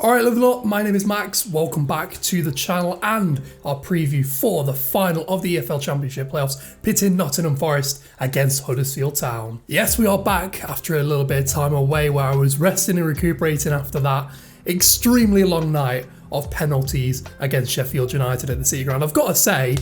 Alright, love lot, my name is Max, welcome back to the channel and our preview for the final of the EFL Championship playoffs, pitting Nottingham Forest against Huddersfield Town. Yes, we are back after a little bit of time away where I was resting and recuperating after that extremely long night of penalties against Sheffield United at the City Ground. I've got to say,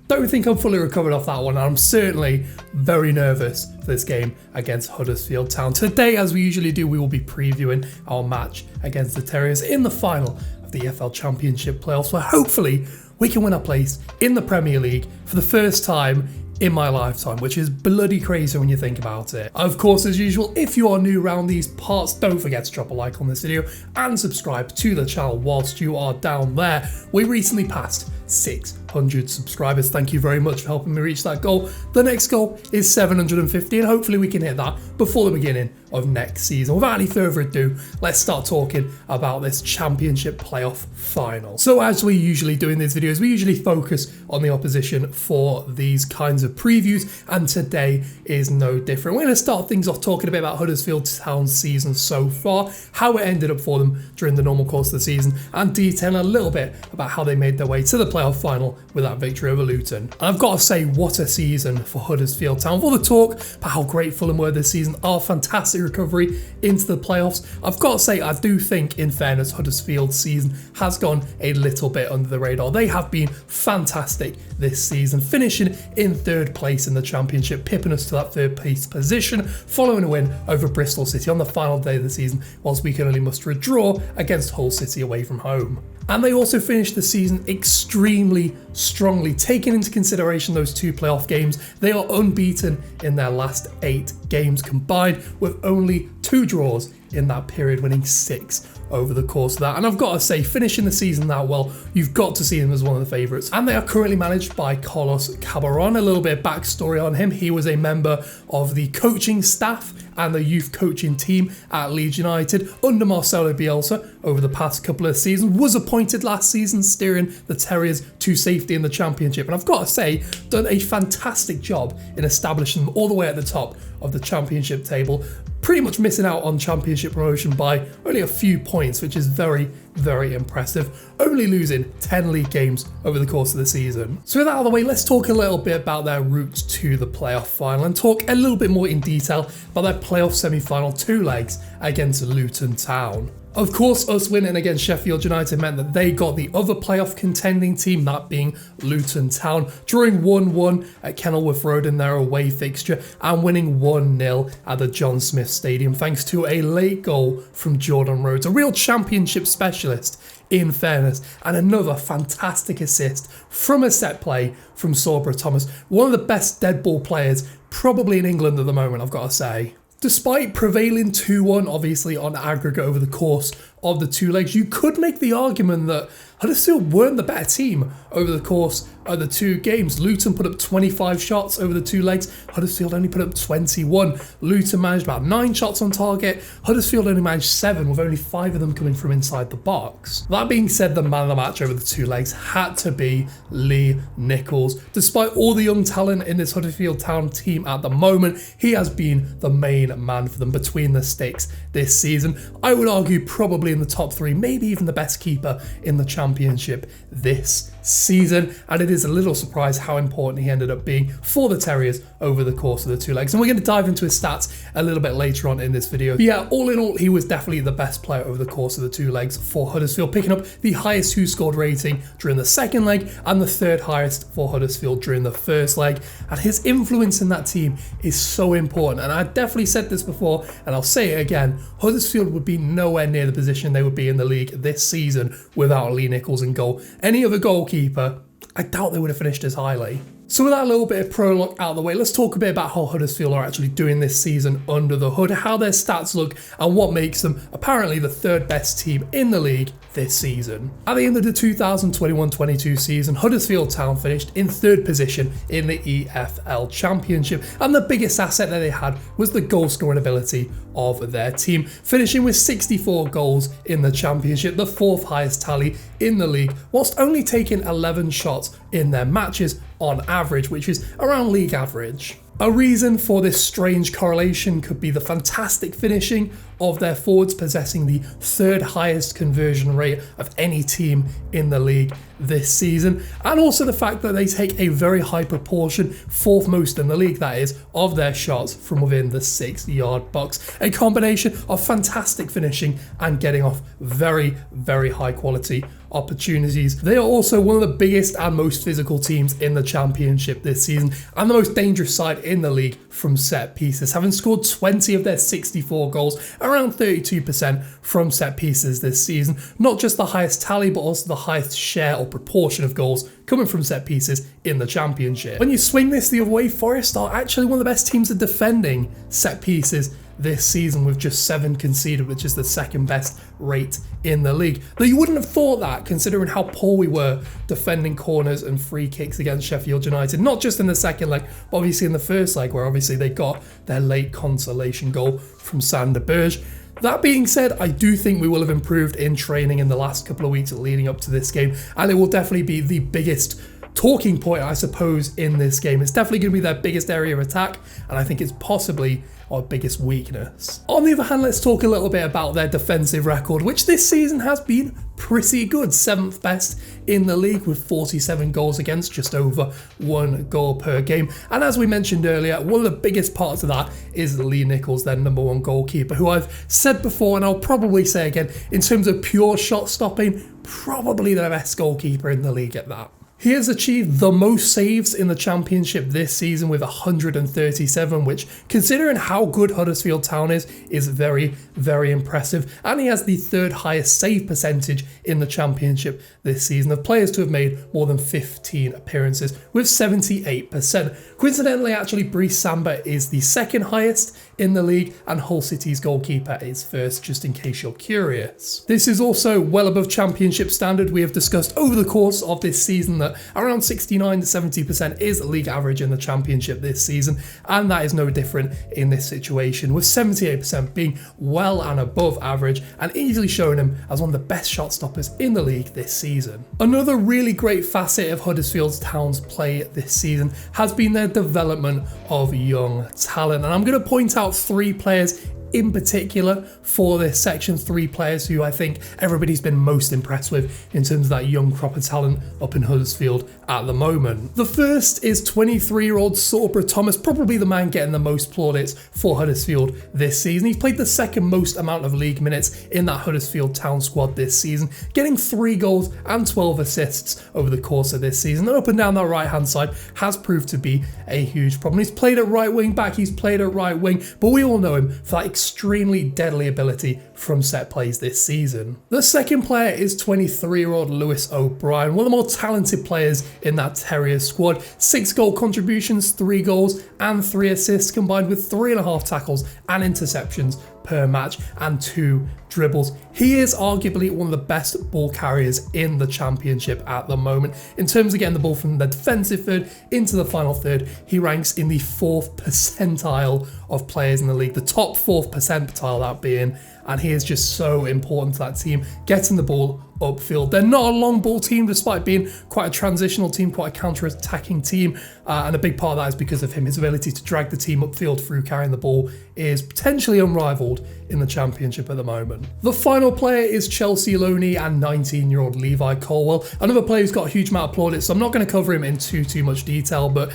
don't think I'm fully recovered off that one. I'm certainly very nervous for this game against Huddersfield Town. Today, as we usually do, we will be previewing our match against the Terriers in the final of the EFL Championship playoffs, where hopefully we can win a place in the Premier League for the first time in my lifetime, which is bloody crazy when you think about it. Of course, as usual, if you are new around these parts, don't forget to drop a like on this video and subscribe to the channel whilst you are down there. We recently passed 600 subscribers. Thank you very much for helping me reach that goal. The next goal is 750 and hopefully we can hit that before the beginning of next season. Without any further ado, let's start talking about this championship playoff final. So as we usually do in these videos, we usually focus on the opposition for these kinds of previews, and today is no different. We're going to start things off talking a bit about Huddersfield Town's season so far, how it ended up for them during the normal course of the season, and detail a little bit about how they made their way to the playoff final with that victory over Luton. And I've got to say, what a season for Huddersfield Town. For the talk about how great Fulham were this season, our fantastic recovery into the playoffs, I've got to say, I do think, in fairness, Huddersfield's season has gone a little bit under the radar. They have been fantastic this season, finishing in third place in the championship, pipping us to that third place position, following a win over Bristol City on the final day of the season, whilst we can only muster a draw against Hull City away from home. And they also finished the season extremely strongly, taking into consideration those two playoff games. They are unbeaten in their last 8 games combined, with only 2 draws in that period, winning 6 over the course of that. And I've got to say, finishing the season that well, you've got to see him as one of the favourites. And they are currently managed by Carlos Cabaron. A little bit of backstory on him: he was a member of the coaching staff and the youth coaching team at Leeds United under Marcelo Bielsa over the past couple of seasons, was appointed last season steering the Terriers to safety in the Championship, and I've got to say, done a fantastic job in establishing them all the way at the top of the Championship table, pretty much missing out on Championship promotion by only a few points, which is very, very impressive, only losing 10 league games over the course of the season. So with that out of the way, let's talk a little bit about their route to the playoff final and talk a little bit more in detail about their playoff semi-final 2 legs against Luton Town. Of course, us winning against Sheffield United meant that they got the other playoff contending team, that being Luton Town, drawing 1-1 at Kenilworth Road in their away fixture and winning 1-0 at the John Smith Stadium thanks to a late goal from Jordan Rhodes, a real championship specialist in fairness, and another fantastic assist from a set play from Sorbra Thomas, one of the best dead ball players probably in England at the moment, I've got to say. Despite prevailing 2-1, obviously, on aggregate over the course of the 2 legs, you could make the argument that Huddersfield weren't the better team over the course of the 2 games. Luton put up 25 shots over the 2 legs. Huddersfield only put up 21. Luton managed about 9 shots on target. Huddersfield only managed 7, with only 5 of them coming from inside the box. That being said, the man of the match over the 2 legs had to be Lee Nichols. Despite all the young talent in this Huddersfield Town team at the moment, he has been the main man for them between the sticks this season. I would argue probably in the top 3, maybe even the best keeper in the Championship this season, and it is a little surprise how important he ended up being for the Terriers over the course of the 2 legs. And we're going to dive into his stats a little bit later on in this video. But yeah, all in all, he was definitely the best player over the course of the 2 legs for Huddersfield, picking up the highest who scored rating during the 2nd leg and the 3rd highest for Huddersfield during the 1st leg. And his influence in that team is so important, and I definitely said this before and I'll say it again: Huddersfield would be nowhere near the position they would be in the league this season without Lee Nichols in goal. Any other goalkeeper, I doubt they would have finished as highly. So with that little bit of prologue out of the way, let's talk a bit about how Huddersfield are actually doing this season under the hood, how their stats look, and what makes them apparently the 3rd best team in the league this season. At the end of the 2021-22 season, Huddersfield Town finished in 3rd position in the EFL Championship, and the biggest asset that they had was the goal scoring ability of their team, finishing with 64 goals in the Championship, the 4th highest tally in the league, whilst only taking 11 shots in their matches on average, which is around league average. A reason for this strange correlation could be the fantastic finishing of their forwards, possessing the third highest conversion rate of any team in the league this season, and also the fact that they take a very high proportion, fourth most in the league that is, of their shots from within the 6-yard box. A combination of fantastic finishing and getting off very, very high quality opportunities. They are also one of the biggest and most physical teams in the championship this season, and the most dangerous side in the league from set pieces, having scored 20 of their 64 goals, around 32% from set pieces this season. Not just the highest tally, but also the highest share or proportion of goals coming from set pieces in the championship. When you swing this the other way, Forest are actually one of the best teams at defending set pieces this season, with just 7 conceded, which is the second best rate in the league. Though you wouldn't have thought that, considering how poor we were defending corners and free kicks against Sheffield United, not just in the second leg, but obviously in the first leg, where obviously they got their late consolation goal from Sander Berge. That being said, I do think we will have improved in training in the last couple of weeks leading up to this game, and it will definitely be the biggest talking point, I suppose, in this game. It's definitely going to be their biggest area of attack, and I think it's possibly our biggest weakness. On the other hand, let's talk a little bit about their defensive record, which this season has been pretty good. 7th best in the league with 47 goals against, just over 1 goal per game. And as we mentioned earlier, one of the biggest parts of that is Lee Nichols, their #1 goalkeeper, who I've said before and I'll probably say again, in terms of pure shot stopping, probably the best goalkeeper in the league at that. He has achieved the most saves in the championship this season with 137, which, considering how good Huddersfield Town is very, very impressive. And he has the 3rd highest save percentage in the championship this season of players to have made more than 15 appearances, with 78%. Coincidentally, actually, Brice Samba is the 2nd highest in the league, and Hull City's goalkeeper is 1st, just in case you're curious. This is also well above championship standard. We have discussed over the course of this season that around 69 to 70% is the league average in the championship this season, and that is no different in this situation, with 78% being well and above average, and easily showing him as one of the best shot stoppers in the league this season. Another really great facet of Huddersfield Town's play this season has been their development of young talent, and I'm going to point out 3 players in particular for this section, 3 players who I think everybody's been most impressed with in terms of that young crop of talent up in Huddersfield at the moment. The first is 23-year-old Sorba Thomas, probably the man getting the most plaudits for Huddersfield this season. He's played the 2nd most amount of league minutes in that Huddersfield Town squad this season, getting 3 goals and 12 assists over the course of this season. And up and down that right-hand side has proved to be a huge problem. He's played at right wing back, he's played at right wing, but we all know him for that extremely deadly ability from set plays this season. The second player is 23-year-old Lewis O'Brien, one of the more talented players in that Terriers squad. 6 goal contributions, 3 goals and 3 assists, combined with 3.5 tackles and interceptions per match and 2 dribbles. He is arguably one of the best ball carriers in the championship at the moment. In terms of getting the ball from the defensive third into the final third, he ranks in the 4th percentile of players in the league, the top 4th percentile that being, and he is just so important to that team, getting the ball upfield. They're not a long ball team, despite being quite a transitional team, quite a counter-attacking team, and a big part of that is because of him. His ability to drag the team upfield through carrying the ball is potentially unrivaled in the championship at the moment. The final player is Chelsea loanee and 19-year-old Levi Colwell, another player who's got a huge amount of plaudits, so I'm not going to cover him in too much detail, but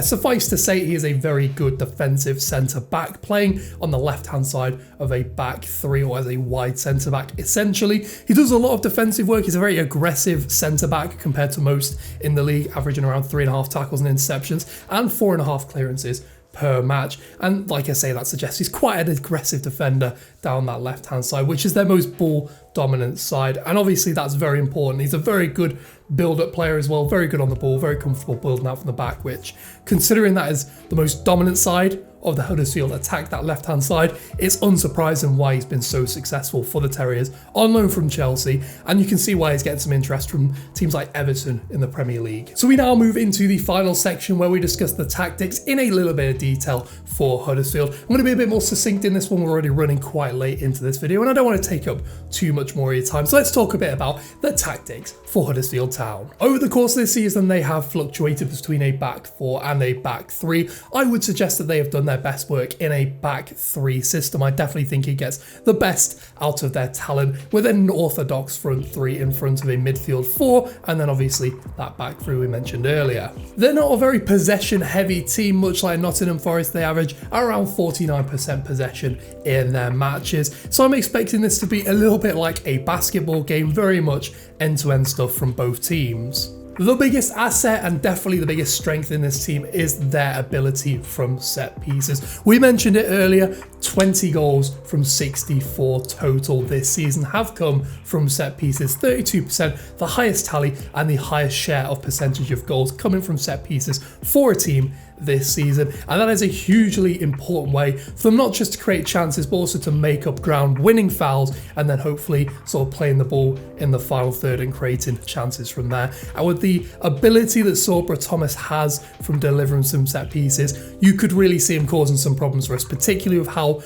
suffice to say, he is a very good defensive centre-back, playing on the left-hand side of a back 3, or as a wide centre-back, essentially. He does a lot of defensive work. He's a very aggressive centre-back compared to most in the league, averaging around 3.5 tackles and interceptions and 4.5 clearances per match. And like I say, that suggests he's quite an aggressive defender down that left-hand side, which is their most ball-dominant side. And obviously that's very important. He's a very good build-up player as well, very good on the ball, very comfortable building out from the back, which, considering that is the most dominant side of the Huddersfield attack, that left-hand side, it's unsurprising why he's been so successful for the Terriers on loan from Chelsea, and you can see why he's getting some interest from teams like Everton in the Premier League. So we now move into the final section where we discuss the tactics in a little bit of detail for Huddersfield. I'm going to be a bit more succinct in this one. We're already running quite late into this video, and I don't want to take up too much much more of your time. So let's talk a bit about the tactics for Huddersfield Town. Over the course of this season, they have fluctuated between a back four and a back three. I would suggest that they have done their best work in a back three system. I definitely think it gets the best out of their talent with an orthodox front three in front of a midfield four, and then obviously that back three we mentioned earlier. They're not a very possession heavy team, much like Nottingham Forest. They average around 49% possession in their matches. So I'm expecting this to be a little bit like a basketball game, very much end-to-end stuff from both teams. The biggest asset and definitely the biggest strength in this team is their ability from set pieces. We mentioned it earlier, 20 goals from 64 total this season have come from set pieces, 32%, the highest tally and the highest share of percentage of goals coming from set pieces for a team this season, and that is a hugely important way for them not just to create chances but also to make up ground, winning fouls, and then hopefully sort of playing the ball in the final third and creating chances from there. And with the ability that Sorbra Thomas has from delivering some set pieces, you could really see him causing some problems for us, particularly with how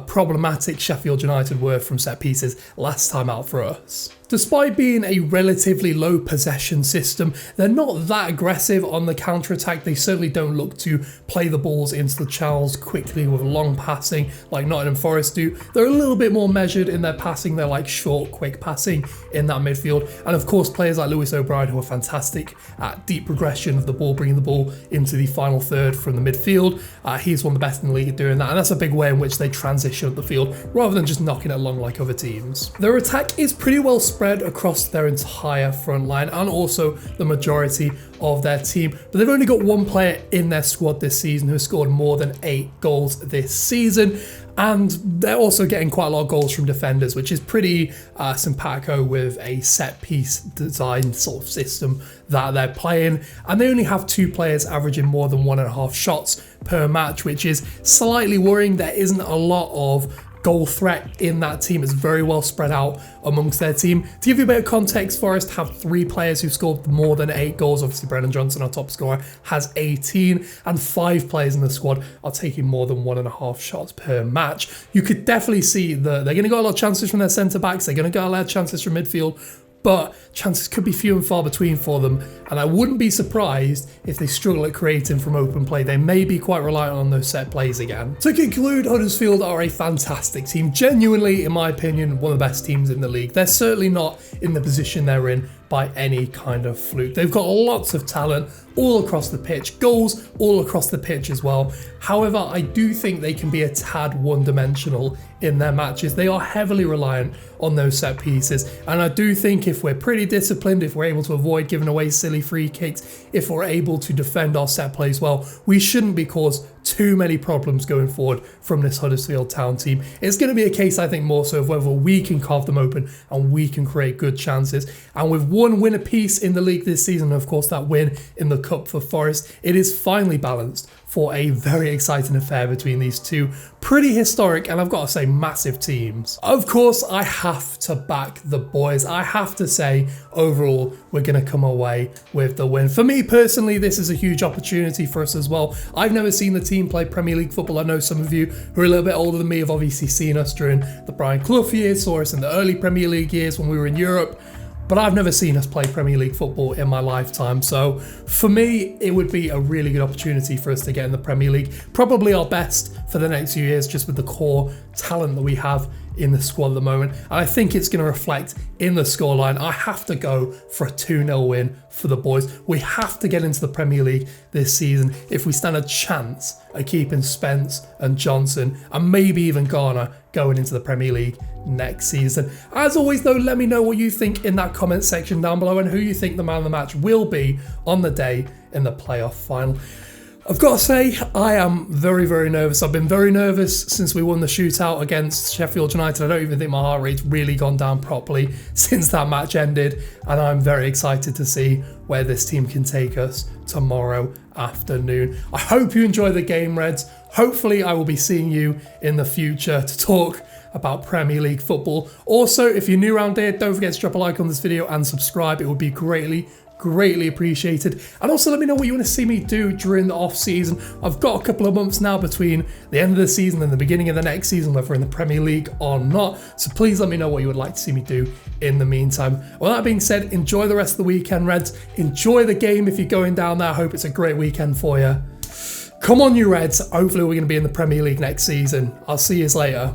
problematic Sheffield United were from set pieces last time out for us. Despite being a relatively low possession system, they're not that aggressive on the counter-attack. They certainly don't look to play the balls into the channels quickly with long passing like Nottingham Forest do. They're a little bit more measured in their passing. They're like short, quick passing in that midfield. And of course, players like Lewis O'Brien, who are fantastic at deep progression of the ball, bringing the ball into the final third from the midfield. He's one of the best in the league at doing that. And that's a big way in which they transition up the field rather than just knocking it along like other teams. Their attack is pretty well spread across their entire front line and also the majority of their team, but they've only got one player in their squad this season who has scored more than 8 goals this season, and they're also getting quite a lot of goals from defenders, which is pretty simpatico with a set piece design sort of system that they're playing. And they only have 2 players averaging more than 1.5 shots per match, which is slightly worrying. There isn't a lot of goal threat in that team. Is very well spread out amongst their team. To give you a bit of context, Forest have 3 players who scored more than 8 goals. Obviously, Brennan Johnson, our top scorer, has 18, and 5 players in the squad are taking more than 1.5 shots per match. You could definitely see that they're going to get a lot of chances from their centre backs. They're going to get a lot of chances from midfield, but chances could be few and far between for them, and I wouldn't be surprised if they struggle at creating from open play. They may be quite reliant on those set plays again. To conclude, Huddersfield are a fantastic team, genuinely, in my opinion, one of the best teams in the league. They're certainly not in the position they're in by any kind of fluke. They've got lots of talent all across the pitch, goals all across the pitch as well. However, I do think they can be a tad one-dimensional in their matches. They are heavily reliant on those set pieces, and I do think if we're pretty disciplined, if we're able to avoid giving away silly free kicks, if we're able to defend our set plays well, we shouldn't be caused too many problems going forward from this Huddersfield Town team. It's going to be a case, I think, more so of whether we can carve them open and we can create good chances. And with 1 win apiece in the league this season, and of course that win in the Cup for Forest, it is finally balanced for a very exciting affair between these two pretty historic and I've got to say massive teams. Of course, I have to back the boys. I have to say overall we're going to come away with the win. For me personally, this is a huge opportunity for us as well. I've never seen the team play Premier League football. I know some of you who are a little bit older than me have obviously seen us during the Brian Clough years, saw us in the early Premier League years when we were in Europe. But I've never seen us play Premier League football in my lifetime. So for me, it would be a really good opportunity for us to get in the Premier League. Probably our best for the next few years, just with the core talent that we have in the squad at the moment. And I think it's going to reflect in the scoreline. I have to go for a 2-0 win for the boys. We have to get into the Premier League this season if we stand a chance at keeping Spence and Johnson and maybe even Garner going into the Premier League next season. As always though, let me know what you think in that comment section down below and who you think the man of the match will be on the day in the playoff final. I've got to say, I am very, very nervous. I've been very nervous since we won the shootout against Sheffield United. I don't even think my heart rate's really gone down properly since that match ended. And I'm very excited to see where this team can take us tomorrow afternoon. I hope you enjoy the game, Reds. Hopefully I will be seeing you in the future to talk about Premier League football. Also, if you're new around here, don't forget to drop a like on this video and subscribe. It would be greatly, greatly appreciated. And also let me know what you want to see me do during the off season. I've got a couple of months now between the end of the season and the beginning of the next season, whether we're in the Premier League or not. So please let me know what you would like to see me do in the meantime. Well, that being said, enjoy the rest of the weekend, Reds. Enjoy the game if you're going down there. I hope it's a great weekend for you. Come on, you Reds. Hopefully we're going to be in the Premier League next season. I'll see you later.